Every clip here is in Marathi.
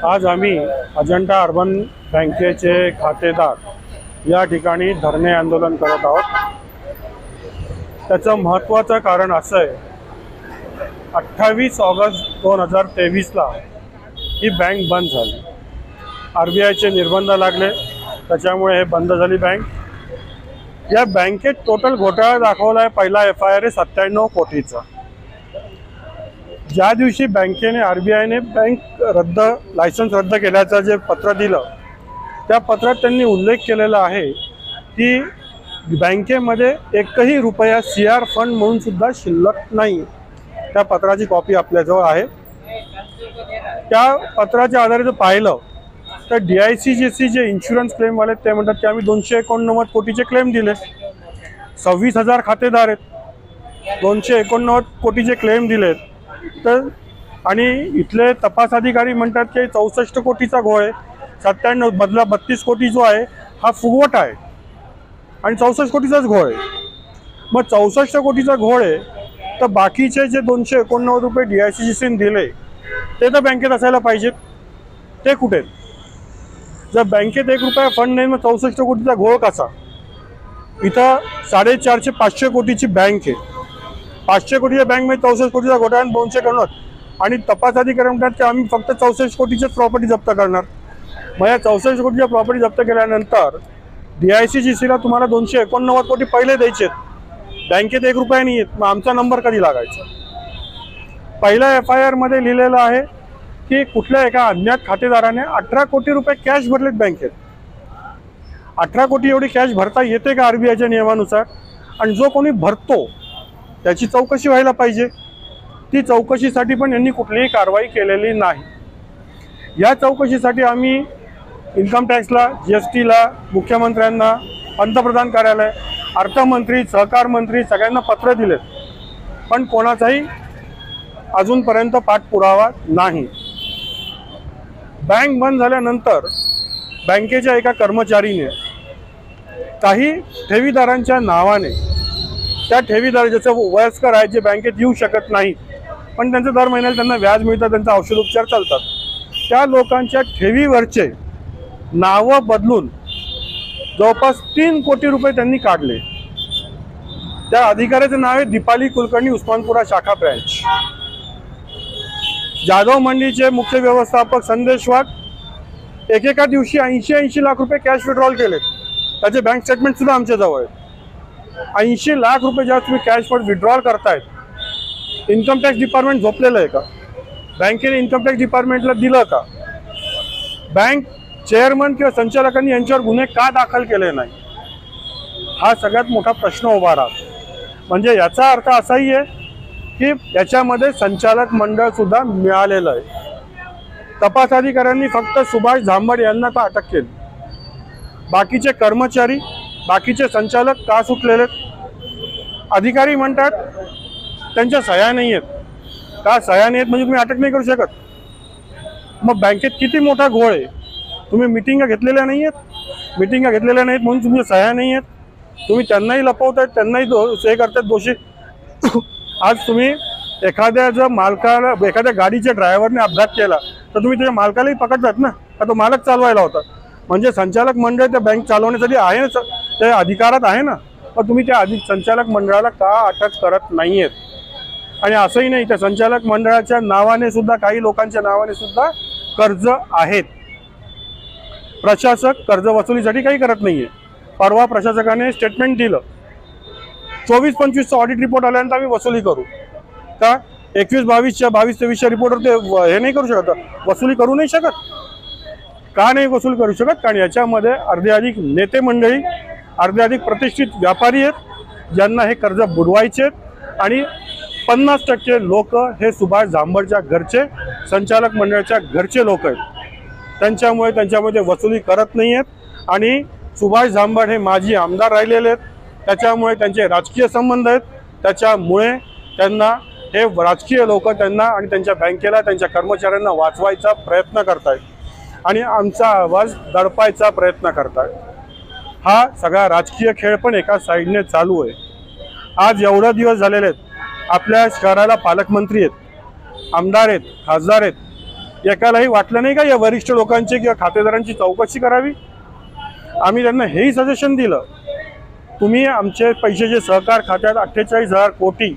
आज आम्ही अजंठा अर्बन बँकेचे खातेदार या ठिकाणी धरणे आंदोलन करत आहोत। त्याचं महत्त्वाचं कारण असं आहे, 28 ऑगस्ट 2023ला ही बँक बंद झाली। RBIचे निर्बंध लागले, त्याच्यामुळे हे बंद झाली बँक। या बँकेत टोटल घोटाळा दाखवला आहे। पहिला FIR आहे 97 कोटीचा। ज्या दिवशी बँकेने RBIने बँक लायसन्स रद्द केल्याचं जे पत्र दिलं, त्या पत्रात त्यांनी उल्लेख केलेला आहे की बँकेमध्ये एकही रुपया CR फंड म्हणून सुद्धा शिल्लक नाही। त्या पत्राची कॉपी आपल्याजवळ आहे। त्या पत्राच्या आधारे पाहिलं तर DICGC जे इन्शुरन्स क्लेमवाले ते म्हणतात की आम्ही 289 कोटीचे क्लेम दिले। 26,000 खातेदार आहेत, 289 कोटीचे क्लेम दिलेत। तर आणि इथले तपास अधिकारी म्हणतात की 64 कोटीचा घोळ आहे। 97 मधला 32 कोटी जो आहे हा फुगवटा आहे आणि 64 कोटीचाच घोळ आहे। मग 64 कोटीचा घोळ आहे तर बाकीचे जे 289 रुपये DICGCने दिले ते तर बँकेत असायला पाहिजेत, ते कुठे? जर बँकेत 1 रुपया फंड नाही मग 64 कोटीचा घोळ कसा? इथं 450-500 कोटीची बँक आहे। 500 कोटीच्या बँकमध्ये 64 कोटीचा घोटाळा आणि 290 आणि तपास अधिकारी म्हणतात की आम्ही फक्त 64 कोटीचीच प्रॉपर्टी जप्त करणार। मग या 64 कोटीच्या प्रॉपर्टी जप्त केल्यानंतर DICGCला तुम्हाला 289 कोटी पहिले द्यायचे आहेत, बँकेत 1 रुपया नाही आहेत। मग आमचा नंबर कधी लागायचा? पहिल्या FIR मध्ये लिहिलेलं आहे की कुठल्या एका अज्ञात खातेदाराने 18 कोटी रुपये कॅश भरलेत बँकेत। 18 कोटी एवढी कॅश भरता येते का RBIच्या नियमानुसार? आणि जो कोणी भरतो त्याची चौकशी व्हायला पाहिजे। ती चौकशीसाठी पण यांनी कुठलीही कारवाई केलेली नाही। या चौकशीसाठी आम्ही इन्कम टॅक्सला, GSTला, मुख्यमंत्र्यांना, पंतप्रधान कार्यालय, अर्थमंत्री, सहकार मंत्री सगळ्यांना पत्र दिलेत, पण कोणाचाही अजूनपर्यंत पाठपुरावा नाही। बँक बंद झाल्यानंतर बँकेच्या एका कर्मचारीने काही ठेवीदारांच्या नावाने, त्या ठेवीदार ज्याचं वयस्कर आहे, जे बँकेत येऊ शकत नाही पण त्यांचं दर महिन्याला त्यांना व्याज मिळतं, त्यांचा औषधोपचार चालतात, त्या लोकांच्या ठेवीवरचे नावं बदलून जवळपास 3 कोटी रुपये त्यांनी काढले। त्या अधिकाऱ्याचं नाव आहे दीपाली कुलकर्णी, उस्मानपुरा शाखा ब्रँच। जाधव मंडीचे मुख्य व्यवस्थापक संदेश वाघ एकेका दिवशी 80 लाख रुपये कॅश विड्रॉल केलेत। त्याचे बँक स्टेटमेंट सुद्धा आमच्याजवळ आहे। 80 लाख रुपये ज्या तुम्ही कॅश फंड विड्रॉल करतायत, इन्कम टॅक्स डिपार्टमेंट झोपलेलं आहे का? बँकेने इन्कम टॅक्स डिपार्टमेंटला दिलं का? बँक चेअरमन किंवा संचालकांनी यांच्यावर गुन्हे का दाखल केले नाही? हा सगळ्यात मोठा प्रश्न उभा राहतो। म्हणजे याचा अर्थ असाही आहे की याच्यामध्ये संचालक मंडळ सुद्धा मिळालेलं आहे। तपास अधिकाऱ्यांनी फक्त सुभाष झांबड यांना का अटक केली? बाकीचे कर्मचारी, बाकीचे संचालक का सुटलेले? अधिकारी म्हणतात त्यांच्या सह्या नाही आहेत। का सह्या नाही आहेत म्हणजे तुम्ही अटक नाही करू शकत? मग बँकेत किती मोठा घोळ आहे? तुम्ही मिटिंगा घेतलेल्या नाही आहेत, मिटिंगा घेतलेल्या नाहीत म्हणून तुमच्या सह्या नाही आहेत, तुम्ही त्यांनाही लपवतायत, त्यांनाही हे करतायत दोषी। आज तुम्ही एखाद्या जर मालकाला, एखाद्या गाडीच्या ड्रायव्हरने अपघात केला तर तुम्ही त्याच्या मालकालाही पकडतात ना, का तो मालक चालवायला होता? म्हणजे संचालक मंडळ त्या बँक चालवण्यासाठी आहे ना, त्या अधिकारात आहे ना, पण तुम्ही त्या संचालक मंडळाला का अटक करत नाही आहेत? आणि असंही नाही, त्या संचालक मंडळाच्या नावाने सुद्धा, काही लोकांच्या नावाने सुद्धा कर्ज आहेत। प्रशासक कर्ज वसुलीसाठी काही करत नाहीये। परवा प्रशासकाने स्टेटमेंट दिलं, 24-25चा ऑडिट रिपोर्ट आल्यानंतर आम्ही वसुली करू का? 21-22च्या 22-23च्या रिपोर्टवर ते हे नाही करू शकत, वसुली करू नाही शकत का? नाही वसूल करू शकत कारण याच्यामध्ये अर्धे नेते मंडळी, अर्धे प्रतिष्ठित व्यापारी आहेत ज्यांना हे कर्ज बुडवायचे आहेत आणि 50% लोक हे सुभाष झांबडच्या घरचे, संचालक मंडळाच्या घरचे लोक आहेत। त्यांच्यामुळे त्यांच्यामध्ये वसुली करत नाही आहेत आणि सुभाष झांबड हे माजी आमदार राहिलेले आहेत, त्याच्यामुळे त्यांचे राजकीय संबंध आहेत, त्याच्यामुळे त्यांना हे राजकीय लोक त्यांना आणि त्यांच्या बँकेला, त्यांच्या कर्मचाऱ्यांना वाचवायचा प्रयत्न करतायत आणि आमचा आवाज दडपायचा प्रयत्न करतायत। हा सगळा राजकीय खेळ पण एका साईडने चालू आहे। आज एवढे दिवस झालेले आहेत, आपल्या शहराला पालकमंत्री आहेत, आमदार आहेत, खासदार आहेत, एकालाही वाटलं नाही का या वरिष्ठ लोकांची किंवा खातेदारांची चौकशी करावी? आम्ही त्यांना हेही सजेशन दिलं, तुम्ही आमचे पैसे जे सहकार खात्यात 48,000 कोटी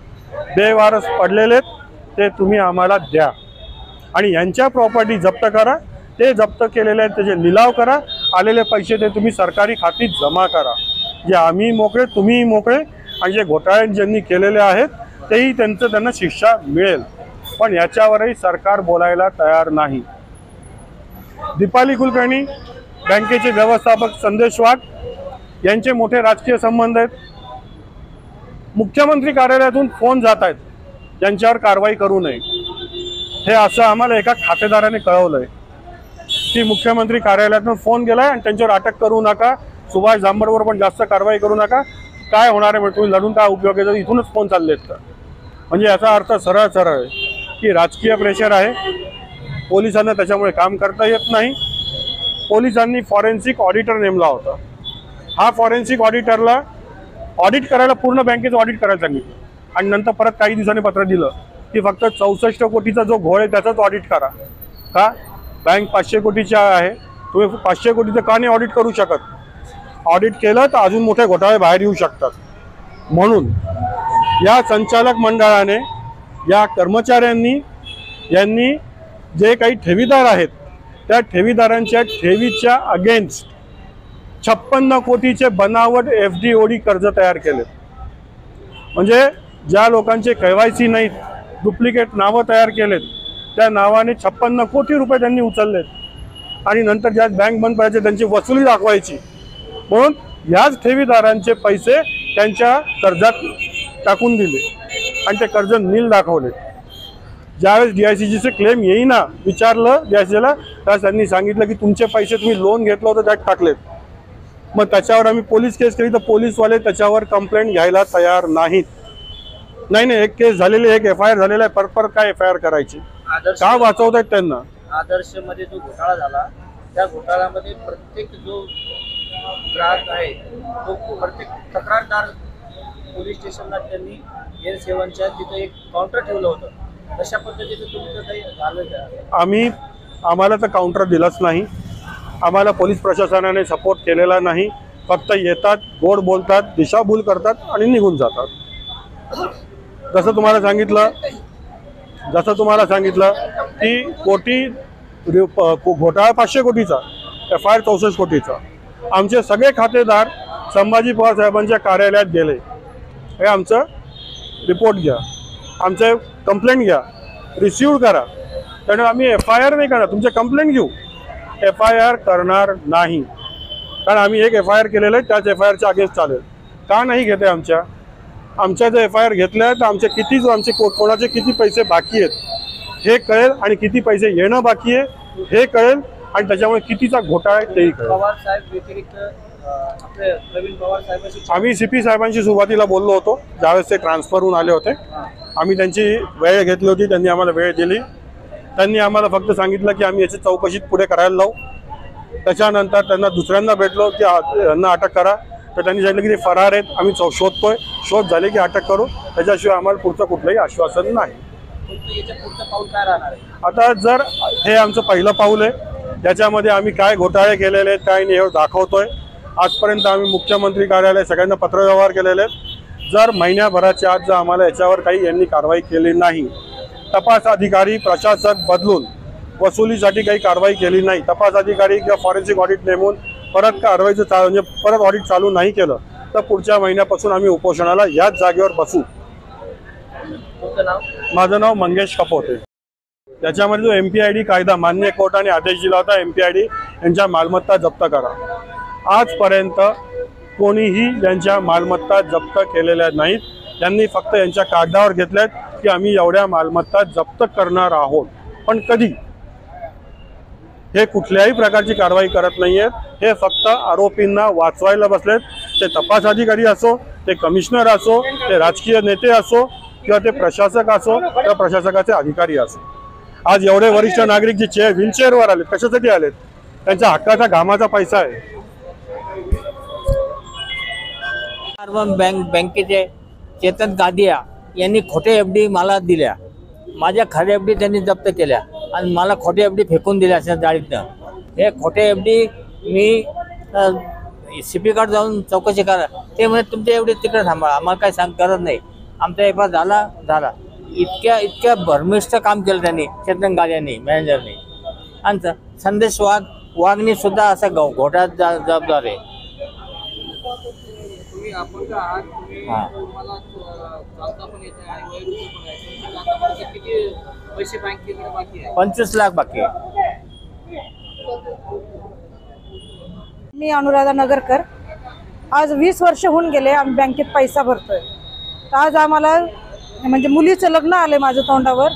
बेवारस पडलेले ते तुम्ही आम्हाला द्या आणि यांच्या प्रॉपर्टी जप्त करा, ते जप्त केलेले आहेत त्याचे लिलाव करा, आलेले पैसे ते तुम्ही सरकारी खात्यात जमा करा, जे आम्ही मोकळे तुम्हीही मोकळे आणि जे घोटाळे ज्यांनी केलेले आहेत तेही त्यांना शिक्षा मिळेल. पण याच्यावरही सरकार बोलायला तयार नाही. दीपाली कुलकर्णी, बँकेचे व्यवस्थापक संदेश वाघ यांचे मोठे राजकीय संबंध आहेत. मुख्यमंत्री कार्यालयातून फोन जात आहेत त्यांच्यावर कारवाई करू नये, हे असं आम्हाला एका खातेदाराने कळवलंय की मुख्यमंत्री कार्यालयातून फोन गेलाय आणि त्यांच्यावर अटक करू नका, सुभाष झांबडवर पण जास्त कारवाई करू नका. काय होणार आहे, तुम्ही लढून काय उपयोग आहे, इथूनच फोन चाललेत का? म्हणजे याचा अर्थ सरळ सरळ आहे की राजकीय प्रेशर आहे, पोलिसांना त्याच्यामुळे काम करता येत नाही. पोलिसांनी फॉरेन्सिक ऑडिटर नेमला होता. हा फॉरेन्सिक ऑडिटरला ऑडिट करायला, पूर्ण बँकेचं ऑडिट करायला सांगितलं आणि नंतर परत काही दिवसांनी पत्र दिलं की फक्त 64 कोटीचा जो घोळ आहे त्याचाच ऑडिट करा. का? बँक 500 कोटीची आहे, तुम्ही 500 कोटीचं का नाही ऑडिट करू शकत? ऑडिट केलं तर अजून मोठे घोटाळे बाहेर येऊ शकतात. म्हणून या संचालक मंडळाने, या कर्मचाऱ्यांनी, यांनी जे काही ठेवीदार आहेत त्या ठेवीदारांच्या ठेवीच्या अगेन्स्ट 56 कोटीचे बनावट FD-OD कर्ज तयार केले. म्हणजे ज्या लोकांचे KYC नाहीत, डुप्लिकेट नावं तयार केलेत, त्या नावाने 56 कोटी रुपये त्यांनी उचललेत आणि नंतर ज्या बँक बंद करायचे त्यांची वसुली दाखवायची म्हणून याच ठेवीदारांचे पैसे त्यांच्या कर्जात टाकून दिले आणि ते कर्ज नील दाखवले. ज्यावेळेस DICGचे क्लेम येईना विचारलं DICGला, त्यावेळेस त्यांनी सांगितलं की तुमचे पैसे तुम्ही लोन घेतलं होतं त्यात टाकलेत. मग त्याच्यावर आम्ही पोलीस केस केली तर पोलीसवाले त्याच्यावर कंप्लेंट घ्यायला तयार नाहीत. नाही, एक केस झालेली, एक FIR झालेला आहे, परत काय FIR करायची? का वाचवत आहेत त्यांना? आदर्श मध्ये जो घोटाळा झाला त्या घोटाळ्यामध्ये प्रत्येक जो ग्राहक आहे तो प्रत्येक तक्रारदार पोलीस स्टेशनला त्यांनी N7च्या तिथे एक काउंटर ठेवलं होतं. अशा पद्धतीचं तुमचं काही झालं का? आम्हाला तर काउंटर दिलंच नाही. आम्हाला पोलीस प्रशासनाने सपोर्ट केलेला नाही. फक्त येतात, गोड बोलतात, दिशाभूल करतात आणि निघून जातात. जसं तुम्हाला सांगितलं की कोटी घोटाळा 500 कोटीचा, FIR 64 कोटीचा. आमचे सगळे खातेदार संभाजी पवार साहेबांच्या कार्यालयात गेले. हे आमचं रिपोर्ट घ्या, आमचे कंप्लेंट घ्या, रिसिव्ह करा. त्यामुळे आम्ही FIR नाही करणार, तुमचे कंप्लेंट घेऊ, FIR करणार नाही. कारण आम्ही एक FIR केलेलं आहे, त्याच FIRच्या अगेन्स्ट चालेल. का नाही घेते? आमच्या जर FIR घेतल्या तर आमचे कोणाचे किती पैसे बाकी आहेत हे कळेल आणि किती पैसे येणं बाकी आहे हे कळेल आणि त्याच्यामुळे कितीचा घोटाळा आहे तेही कळेल. पवार साहेब व्यतिरिक्त आपले प्रवीण पवार साहेबांशी आम्ही CP साहेबांशी सुरुवातीला बोललो होतो ज्यावेळेस ते ट्रान्सफर होऊन आले होते. आम्ही त्यांची वेळ घेतली होती, त्यांनी आम्हाला वेळ दिली. त्यांनी आम्हाला फक्त सांगितलं की आम्ही याची चौकशीत पुढे करायला लावू. त्याच्यानंतर त्यांना दुसऱ्यांदा भेटलो की यांना अटक करा, तर त्यांनी सांगितलं की ते फरार आहेत, आम्ही शोधतोय, शोध झाले की अटक करू, त्याच्याशिवाय आम्हाला पुढचं कुठलंही आश्वासन नाही. पुढचं पाऊल काय राहणार आहे? आता जर हे आमचं पहिलं पाऊल आहे, याच्यामध्ये आम्ही काय घोटाळे केलेले आहेत काय नाही हे दाखवतोय. आजपर्यंत आम्ही मुख्यमंत्री कार्यालय सगळ्यांना पत्रव्यवहार केलेले आहेत. जर महिन्याभराच्या आत जर आम्हाला याच्यावर काही यांनी कारवाई केली नाही, तपास अधिकारी प्रशासक बदलून वसुलीसाठी काही कारवाई केली नाही, तपास अधिकारी किंवा फॉरेन्सिक ऑडिट नेमून परत कारवाईचं म्हणजे परत ऑडिट चालू नाही केलं तर पुढच्या महिन्यापासून आम्ही उपोषणाला याच जागेवर बसू. माझं नाव मंगेश कपोते. त्याच्यामध्ये जो MPID कायदा मान्य कोर्टाने आदेश दिला होता, MPID यांच्या मालमत्ता जप्त करा. आजपर्यंत कोणीही यांच्या मालमत्ता जप्त केलेल्या नाहीत. त्यांनी फक्त यांच्या कागदावर घेतल्यात की आम्ही एवढ्या मालमत्ता जप्त करणार आहोत, पण कधी हे कुठल्याही प्रकारची कारवाई करत नाहीयेत. हे फक्त आरोपींना वाचवायला बसलेत. ते तपास अधिकारी असो, ते कमिशनर असो, ते राजकीय नेते असो किंवा ते प्रशासक असो किंवा प्रशासकाचे अधिकारी असो. आज एवढे वरिष्ठ नागरिक जे व्हीलचेअरवर आलेत, कशासाठी आलेत? त्यांच्या हक्काचा घामाचा पैसा आहे. बँकेचे चेतन गादिया यांनी खोटे FD मला दिल्या, माझ्या खऱ्या FD त्यांनी जप्त केल्या. आणि मला खोटे एफडी फेकून दिले अशा जाळीतनं. हे खोटे एफडी मी CP कडे जाऊन चौकशी करा. ते म्हणजे तुमच्या एवढे तिकडे थांबा, आम्हाला काही गरज नाही. आमचा एफआर झाला. इतक्या भरमिष्ट काम केलं त्यांनी, चेतन गाड्यांनी, मॅनेजरने. आणि संदेश वाघनी सुद्धा असा घोटाळ्यात जबाबदार आहे. तुम्ही अपंग आहात, हां. तुम्हाला चालता पण येते आणि वयोवृद्ध पण आहे. तुम्ही आतापर्यंत किती पैसे बँकेकडे बाकी आहे? 25 लाख बाकी आहे. मी अनुराधा नगरकर. आज 20 वर्ष होऊन गेले आम्ही बँकेत पैसा भरतोय. तर आज आम्हाला म्हणजे मुलीचं लग्न आलंय माझ्या तोंडावर.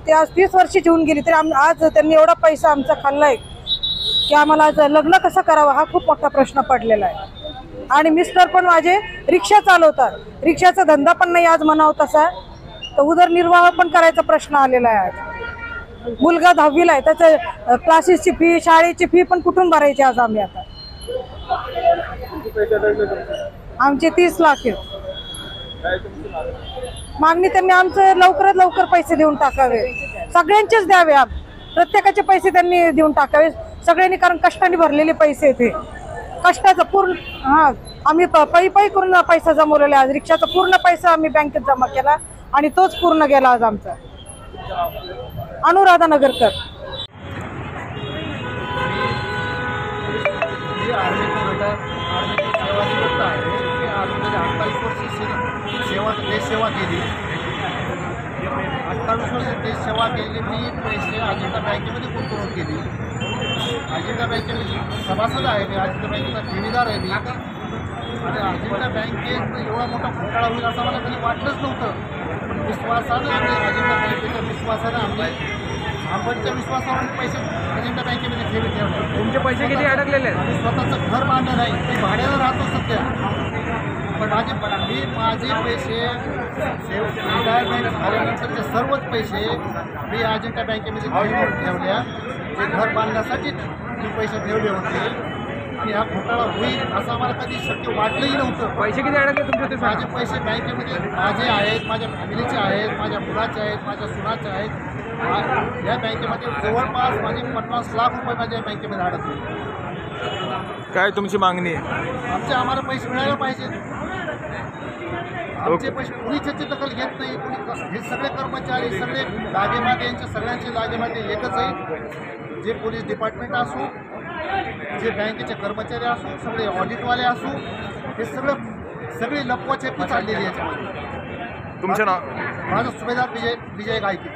ते आज 30 वर्षाची होऊन गेली तरी आज त्यांनी एवढा पैसा आमचा खाल्लाय की आम्हाला आज लग्न कसं करावं हा खूप मोठा प्रश्न पडलेला आहे. आणि मिस्टर पण माझे रिक्षा चालवतात, रिक्षाचा धंदा पण नाही आज म्हणावं तसा. तर उदरनिर्वाह पण करायचा प्रश्न आलेला आहे आज. मुलगा 10वीला आहे, त्याचं क्लासेसची फी, शाळेची फी पण कुठून भरायची आज आम्ही आता. आमचे 30 लाख आहेत. मागणी त्यांनी आमचं लवकरात लवकर पैसे देऊन टाकावे, सगळ्यांचेच द्यावे. प्रत्येकाचे पैसे त्यांनी देऊन टाकावे सगळ्यांनी, कारण कष्टाने भरलेले पैसे ते कष्टाचा पूर्ण आम्ही पै करून पैसा जमवलेला. आज रिक्षाचा पूर्ण पैसा आम्ही बँकेत जमा केला आणि तोच पूर्ण गेला आज आमचा. अनुराधा नगरकर. सेवा केली. 28 वर्ष देश सेवा केली. मी पैसे अजिंठा बँकेमध्ये गुंतवणूक केली. अजिंठा बँकेमध्ये सभासद आहे मी, अजिंठा बँकेचा ठेवीदार आहे मी. आणि अजिंठा बँकेत एवढा मोठा घोटाळा होईल असं मला कधी वाटलंच नव्हतं. पण विश्वासानं आम्ही अजिंठा बँकेच्या विश्वासानं आमच्या विश्वासावर पैसे अजिंठा बँकेमध्ये ठेवले. तुमचे पैसे किती अडकलेले आहेत? आम्ही स्वतःचं घर बांधलं नाही, मी भाड्यानं राहतो सध्या. पण माझे पैसे रिटायरमेंट झाल्यानंतरचे सर्वच पैसे मी अजिंठा बँकेमध्ये ठेवल्या. जे घर बांधण्यासाठी मी पैसे ठेवले होते आणि हा घोटाळा होईल असं आम्हाला कधी शक्य वाटलंही नव्हतं. पैसे किती अडकले तुमचे? माझे पैसे बँकेमध्ये माझे आहेत, माझ्या फॅमिलीचे आहेत, माझ्या मुलाचे आहेत, माझ्या सुनाचे आहेत. या बँकेमध्ये जवळपास माझे 50 लाख रुपये माझ्या बँकेमध्ये अडकले. काय तुमची मागणी आहे? आम्हाला पैसे मिळायला पाहिजे. आमचे पैसे कुणीच याची दखल घेत नाही. हे सगळे कर्मचारी, सगळे लागेमागे, यांच्या सगळ्यांचे लागेमागे एकच आहे. जे पोलीस डिपार्टमेंट असो, जे बँकेचे कर्मचारी असो, सगळे ऑडिटवाले असो, हे सगळे लपवाछपी चाललेली आहे याच्यामध्ये. तुमचं नाव? माझं सुभेदार विजय गायकी.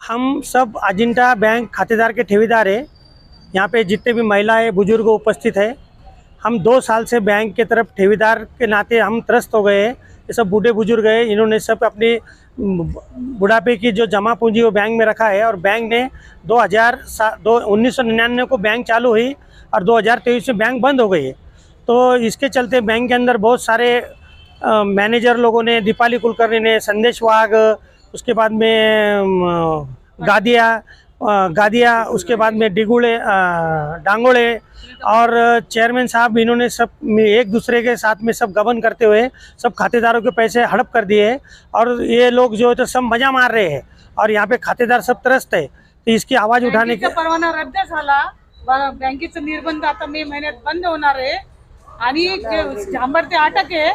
हम सब अजिंठा बैंक खातेदार के ठेवीदार हैं। यहाँ पे जितने भी महिलाएं बुजुर्ग उपस्थित है, हम 2 साल से बैंक के तरफ ठेवीदार के नाते हम त्रस्त हो गए हैं। ये सब बूढ़े बुजुर्ग हैं, इन्होंने सब अपनी बुढ़ापे की जो जमा पूंजी वो बैंक में रखा है। और बैंक ने 1999 को बैंक चालू हुई और 2023 में बैंक बंद हो गई है। तो इसके चलते बैंक के अंदर बहुत सारे मैनेजर लोगों ने, दीपाली कुलकर्णी ने, संदेश वाघ, उसके बाद में गादिया, उसके बाद में डांगोड़े और चेयरमैन साहब, इन्होंने सब एक दूसरे के साथ में सब गबन करते हुए सब खातेदारों के पैसे हड़प कर दिए। और ये लोग जो है तो सब मजा मार रहे हैं और यहाँ पे खातेदार सब त्रस्त है। तो इसकी आवाज उठाने के परवाना रद्द झाला. बँकेचं निर्बंध आता मे महिन्यात बंद होणार आहे आणि झांबर ते अटक आहे.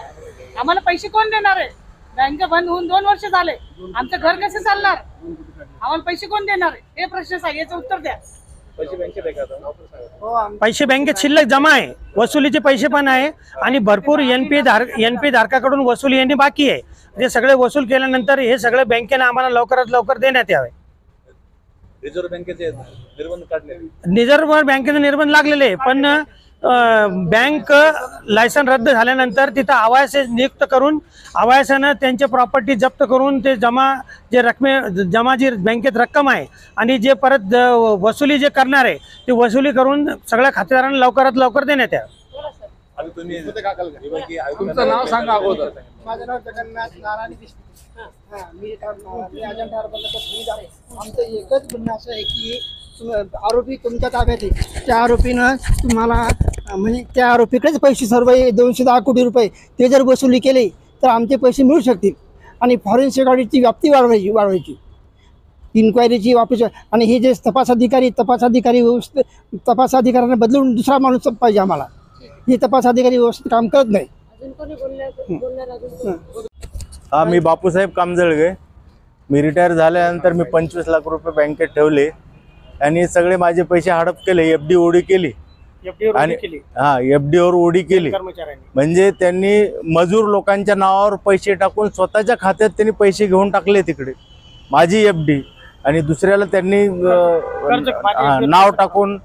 आम्हाला पैसे कोण देणार आहे? बँक बंद होऊन 2 वर्ष झाले. आमचं घर कसं चालणार? आम्हाला पैसे कोण देणार आहे? हे प्रश्न सांग, याचं उत्तर द्या. पैसे बँकेत शिल्लक जमा आहे, वसुलीचे पैसे पण आहे आणि भरपूर एनपी धारकाकडून वसुली यांनी बाकी आहे. ते सगळे वसूल केल्यानंतर हे सगळे बँकेने आम्हाला लवकरात लवकर देण्यात यावे. रिझर्व्ह बँकेने निर्बंध लागलेले आहे, पण बँक लायसन रद्द झाल्यानंतर तिथं आवास नियुक्त करून आवासानं त्यांचे प्रॉपर्टी जप्त करून ते जमा जी बँकेत रक्कम आहे आणि जे परत वसुली जे करणार आहे ते वसुली करून सगळ्या खातेदारांना लवकरात लवकर देण्यात यावं. तुमचं नाव सांगा अगोदर. माझं नाव जगन्नाथ नारायण देशमुख. मी अजिंठा हर्बलचा ठेवीदार आहे. आमचं एकच म्हणणं असं आहे की आरोपी तुमच्या ताब्यात आहे. त्या आरोपीनं तुम्हाला म्हणजे त्या आरोपीकडेच पैसे सर्व 210 कोटी रुपये ते जर वसुली केले तर आमचे पैसे मिळू शकतील. आणि फॉरेन्सिक ऑडिटची व्याप्ती वाढवायची इन्क्वायरीची वापस. आणि हे जे तपास अधिकाऱ्यांना बदलून दुसरा माणूस पाहिजे आम्हाला. हे तपास अधिकारी व्यवस्थित काम करत नाही. हा, मी बापूसाहेब कामजळगे. मी रिटायर झाल्यानंतर मी 25 लाख रुपये बँकेत ठेवले आणि सगळे माझे पैसे हडप केले. एफडी ओडी केली आणि एफडीवर ओडी केली. म्हणजे त्यांनी मजूर लोकांच्या नावावर पैसे टाकून स्वतःच्या खात्यात त्यांनी पैसे घेऊन टाकले तिकडे माझी एफडी. आणि दुसऱ्याला त्यांनी नाव टाकून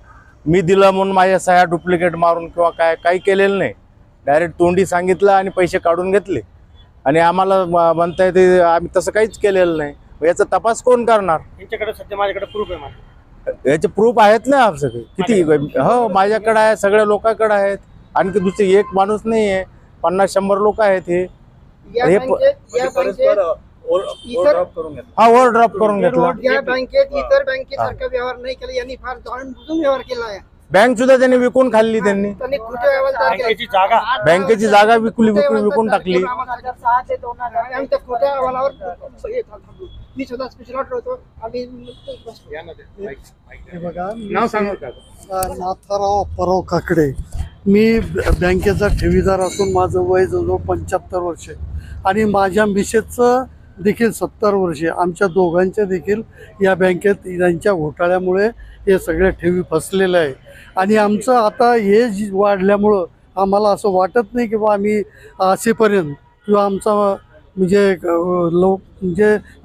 मी दिलं म्हणून माझ्या सह्या डुप्लिकेट मारून किंवा काही केलेलं नाही. डायरेक्ट तोंडी सांगितलं आणि पैसे काढून घेतले. आणि आम्हाला म्हणता येते आम्ही तसं काहीच केलेलं नाही. याचा तपास कोण करणार? यांच्याकडे सध्या माझ्याकडे प्रूफ आहे. याचे प्रूफ आहेत ना सगळे किती? हो, माझ्याकडे आहे, सगळ्या लोकांकडे आहेत. आणखी दुसरे एक माणूस नाही आहे, 50-100 लोक आहेत. हे ओव्हरड्राफ्ट करून घेतला. या बँकेत इतर बँकेसारखा व्यवहार नाही केला. यांनी फार जाणून व्यवहार केला आहे. बँक सुद्धा त्यांनी विकून खाल्ली. त्यांनी खोटे व्यवहार तयार केले. बँकेची जागा विकून टाकली. आमच्या खोट्या अहवालावर मी सुद्धा स्पेशल ऑर्डर होतो. आम्ही बघा, नाव सांगा. नाथाराव परव काकडे. मी बँकेचा ठेवीदार असून माझं वय जवळजवळ 75 वर्ष आणि माझ्या मिसेसचं देखील 70 वर्षे. आमच्या दोघांच्या देखील या बँकेत यांच्या घोटाळ्यामुळे हे सगळे ठेवी फसलेले आहे. आणि आमचं आता हे वाढल्यामुळं आम्हाला असं वाटत नाही की बा आम्ही असेपर्यंत किंवा आमचा म्हणजे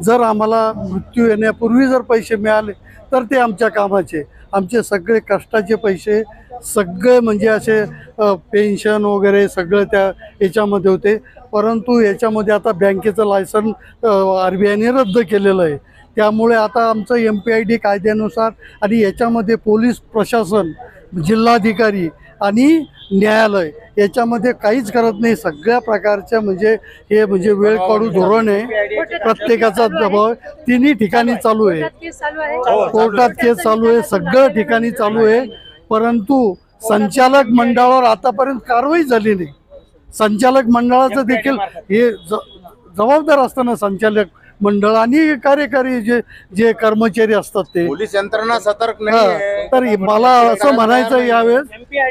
जर आम्हाला मृत्यू येण्यापूर्वी जर पैसे मिळाले तर ते आमच्या कामाचे. आमचे सगळे कष्टाचे पैसे सगळे म्हणजे असे पेन्शन वगैरे सगळं त्या याच्यामध्ये होते. परंतु याच्यामध्ये आता बँकेचं लायसन RBIने रद्द केलेलं आहे. त्यामुळे आता आमचं MPID कायद्यानुसार आणि याच्यामध्ये पोलीस प्रशासन, जिल्हाधिकारी आणि न्यायालय याच्यामध्ये काहीच करत नाही. सगळ्या प्रकारच्या हे वेळ काढू धोरण आहे. प्रत्येकाचा दबाव तिन्ही ठिकाणी चालू आहे. कोर्टात केस चालू आहे, सगळ्या ठिकाणी चालू आहे. परंतु संचालक मंडळावर आतापर्यंत कारवाई झाली नाही. संचालक मंडळाचं देखील हे जबाबदार असताना संचालक मंडळ आणि कार्यकारी जे कर्मचारी असतात ते पोलीस यंत्रणा सतर्क नाही. तर मला असं म्हणायचं यावेळेस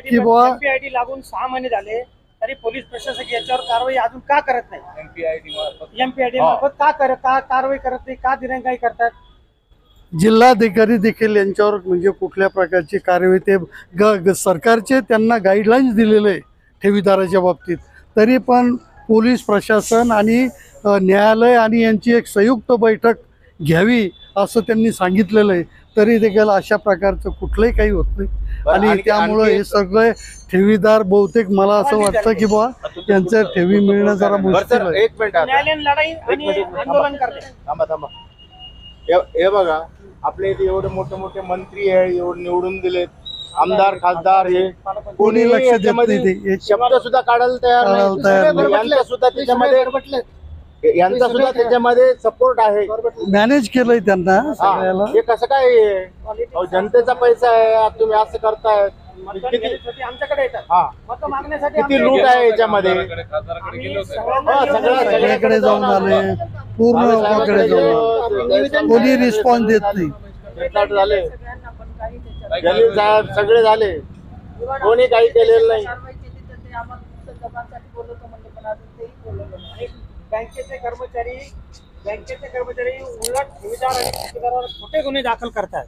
की बुवा MPID लागून 6 महिने झाले तरी पोलीस प्रशासक याच्यावर कारवाई अजून का करत नाही? MPID मार्फत का कारवाई करत नाही? का दिरंगाई करतात? जिल्हाधिकारी देखील यांच्यावर कुठल्या प्रकारची कारवाई ते सरकारचे त्यांना गाईडलाईन्स दिलेले आहे ठेवीदाराच्या बाबतीत. तरी पण पोलीस प्रशासन आणि न्यायालय आणि यांची एक संयुक्त बैठक घ्यावी असं त्यांनी सांगितलेलं आहे. तरी देखील अशा प्रकारचं कुठलंही काही होत नाही. आणि त्यामुळं हे सगळे ठेवीदार बहुतेक मला असं वाटतं की बुवा यांचं ठेवी मिळणं जरा मुश्किल आहे. एक मिनिट लढाई आणि आंदोलन करते. थांबा. हे बघा, आपल्या इथे एवढे मोठे मंत्री आहे, एवढे निवडून दिलेत, आमदार खासदार, हे कोणी लक्ष देत नाही. शब्द सुद्धा काढायला तयार नाही. यांचा सुद्धा त्याच्यामध्ये सपोर्ट आहे. मॅनेज केलंय त्यांना सगळ्याला. हे कसं काय? जनतेचा पैसा आहे, तुम्ही असं करताय. आमच्याकडे येतात मतं मागण्यासाठी. किती लूट आहे याच्यामध्ये. सगळ्याकडे जाऊन आले, पूर्ण लोकांकडे जाऊन कोणी रिस्पॉन्स देत नाही. झाले सगळे झाले, कोणी काही केलेलं नाही. बँकेचे कर्मचारी उलट ठेवीदार आणि ठेवीदारावर खोटे गुन्हे दाखल करतात.